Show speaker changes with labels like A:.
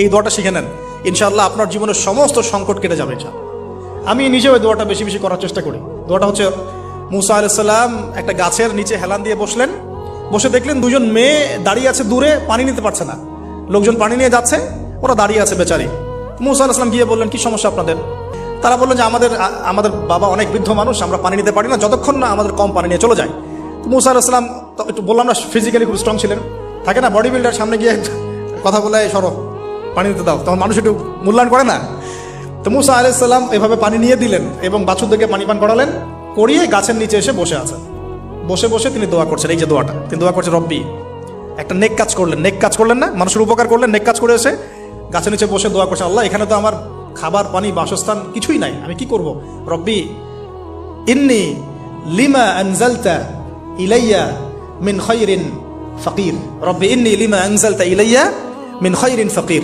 A: এই দোয়াটা শিখে নেন, ইনশাআল্লাহ আপনার জীবনের সমস্ত সংকট কেটে যাবে। আমি নিজেও এই দোয়াটা বেশি বেশি করার চেষ্টা করি। দোয়াটা হচ্ছে, মুসা আলাইহিস সালাম একটা গাছের নিচে হেলান দিয়ে বসলেন, বসে দেখলেন দুজন মেয়ে দাঁড়িয়ে আছে দূরে, পানি নিতে পারছে না, লোকজন পানি নিয়ে যাচ্ছে, ওরা দাঁড়িয়ে আছে বেচারি। মুসা আলাইহিস সালাম গিয়ে বললেন, কি সমস্যা আপনাদের? তারা বললেন যে আমাদের বাবা অনেক বৃদ্ধ মানুষ, আমরা পানি নিতে পারি না যতক্ষণ না আমাদের কম পানি নিয়ে চলে যায়। তো মুসা আলাইহিস সালাম একটু বললাম না, ফিজিক্যালি খুব স্ট্রং ছিলেন, থাকে না বডি বিল্ডার, সামনে গিয়ে কথা বলে সরো পানি দিতে দাও, তখন মানুষ একটু মূল্যায়ন করে না। তো মুসা আলাইহিস সালাম এভাবে পানি নিয়ে দিলেন এবং বাছুরদেরকে পানি পান করালেন, করিয়ে গাছের নিচে এসে বসে আছেন। বসে বসে তিনি দোয়া করছেন, এই যে দোয়াটা তিনি দোয়া করছেন, রব্বি, একটা নেক কাজ করলেন, নেক কাজ করলেন না, মানুষের উপকার করলেন, নেক কাজ করে এসে গাছের নিচে বসে দোয়া করছেন, আল্লাহ এখানে তো আমার খাবার পানি বাসস্থান কিছুই নাই, আমি কি করব? রব্বি ইন্নি লিমা আনজালতা ইলাইয়া মিন খায়রিন ফাকির, রব্বি ইন্নি লিমা আনজালতা ইলাইয়া মিন খায়রিন ফাকির।